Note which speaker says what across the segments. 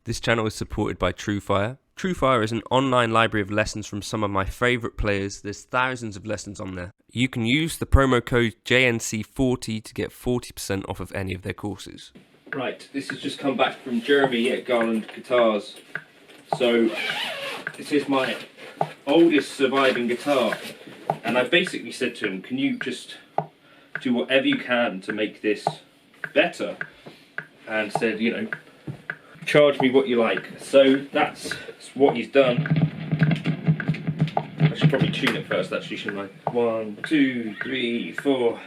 Speaker 1: This channel is supported by TrueFire. TrueFire is an online library of lessons from some of my favourite players. There's thousands of lessons on there. You can use the promo code JNC40 to get 40% off of any of their courses. Right, this has just come back from Jeremy at Garland Guitars. So, this is my oldest surviving guitar. And I basically said to him, can you just do whatever you can to make this better? And said, you know, charge me what you like. So that's what he's done. I should probably tune it first actually, shouldn't I? 1, 2, 3, 4.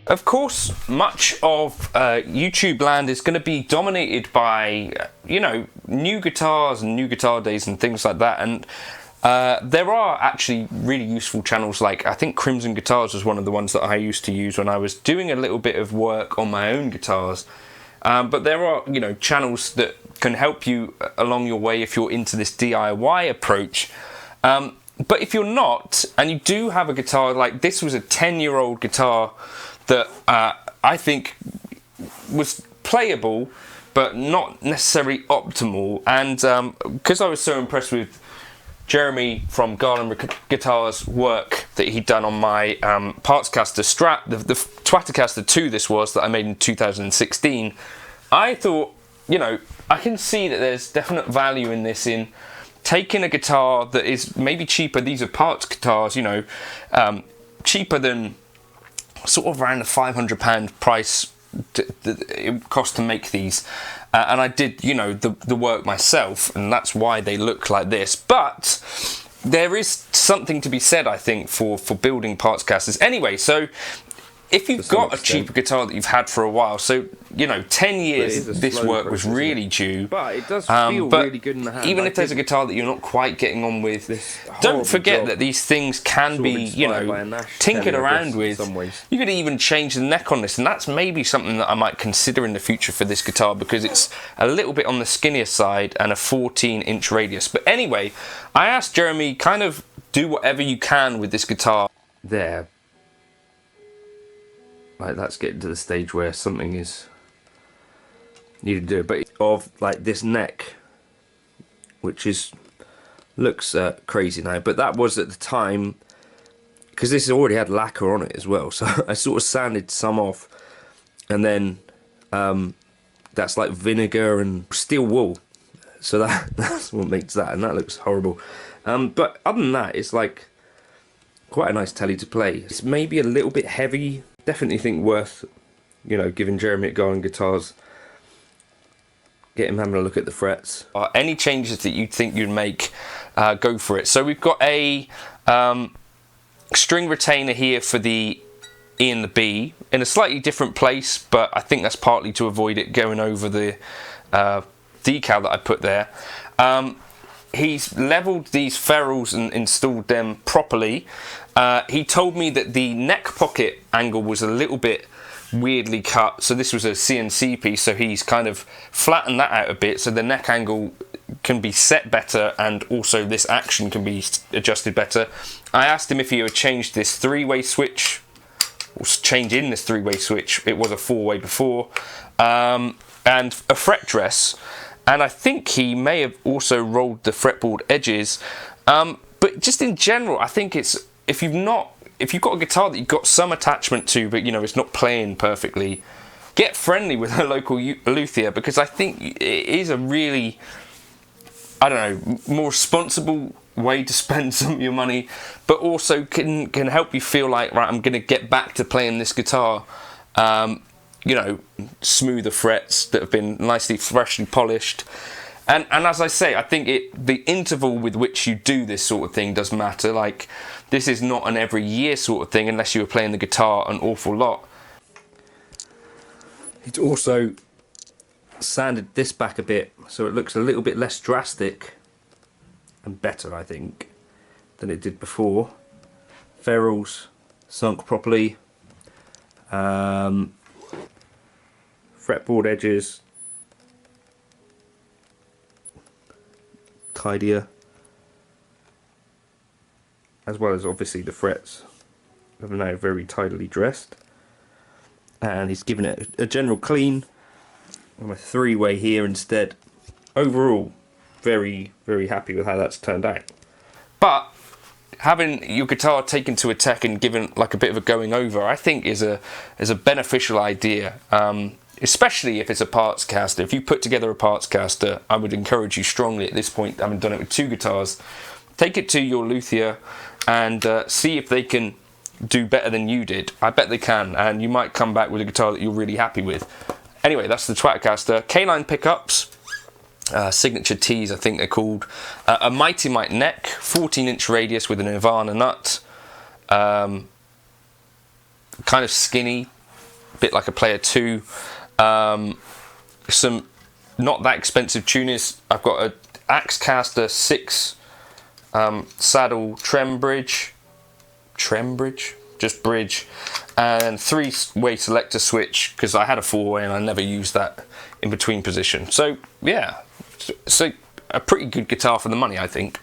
Speaker 1: Of course, much of YouTube land is going to be dominated by, you know, new guitars and new guitar days and things like that. And there are actually really useful channels, like I think Crimson Guitars was one of the ones that I used to use when I was doing a little bit of work on my own guitars. But there are, you know, channels that can help you along your way if you're into this DIY approach. But if you're not, and you do have a guitar, like this was a 10-year-old guitar that I think was playable, but not necessarily optimal. And because I was so impressed with Jeremy from Garland Guitars' work that he'd done on my partscaster Strat, the Twattercaster 2 this was, that I made in 2016, I thought, you know, I can see that there's definite value in this, in taking a guitar that is maybe cheaper. These are parts guitars, you know, cheaper than sort of around the £500 price it cost to make these, and I did, you know, the work myself, and that's why they look like this. But there is something to be said, I think, for building parts casters. Anyway, so if you've got a cheaper guitar that you've had for a while, so, you know, 10 years this work was really due.
Speaker 2: But it does feel really good in the hand.
Speaker 1: Even if there's a guitar that you're not quite getting on with, don't forget that these things can be, you know, tinkered around with. You could even change the neck on this, and that's maybe something that I might consider in the future for this guitar, because it's a little bit on the skinnier side and a 14-inch radius. But anyway, I asked Jeremy, kind of do whatever you can with this guitar. There. Like, that's getting to the stage where something is needed to do, but of like this neck, which is looks crazy now, but that was at the time, because this already had lacquer on it as well, so I sort of sanded some off, and then that's like vinegar and steel wool, so that's what makes that, and that looks horrible. But other than that, it's like quite a nice telly to play. It's maybe a little bit heavy. Definitely think worth, you know, giving Jeremy a go on guitars. Get him having a look at the frets. Any changes that you think you'd make, go for it. So we've got a string retainer here for the E and the B in a slightly different place, but I think that's partly to avoid it going over the decal that I put there. He's leveled these ferrules and installed them properly. He told me that the neck pocket angle was a little bit weirdly cut, so this was a CNC piece, so he's kind of flattened that out a bit so the neck angle can be set better, and also this action can be adjusted better. I asked him if he would change this three-way switch, or change in this three-way switch. It was a four-way before, and a fret dress. And I think he may have also rolled the fretboard edges. But just in general, I think it's, if you've got a guitar that you've got some attachment to, but, you know, it's not playing perfectly, get friendly with a local luthier, because I think it is a really, I don't know, more responsible way to spend some of your money, but also can help you feel like, right, I'm going to get back to playing this guitar. You know, smoother frets that have been nicely freshly polished, and as I say, I think the interval with which you do this sort of thing does matter. Like, this is not an every year sort of thing unless you were playing the guitar an awful lot. It's also sanded this back a bit so it looks a little bit less drastic and better, I think, than it did before. Ferrules sunk properly. Fretboard edges tidier, as well as obviously the frets are now very tidily dressed, and he's given it a general clean on a three-way here instead. Overall, very, very happy with how that's turned out. But having your guitar taken to a tech and given like a bit of a going over, I think is a beneficial idea. Especially if it's a parts caster. If you put together a parts caster, I would encourage you strongly at this point, having done it with two guitars, take it to your luthier and see if they can do better than you did. I bet they can, and you might come back with a guitar that you're really happy with. Anyway, that's the Twatcaster. K-line pickups, signature T's I think they're called, a Mighty Mite neck, 14-inch radius with a Nirvana nut, kind of skinny, a bit like a Player 2. Some not that expensive tuners. I've got a Axecaster 6 saddle trem bridge, just bridge, and 3-way selector switch, because I had a 4-way and I never used that in between position. So yeah, so a pretty good guitar for the money, I think.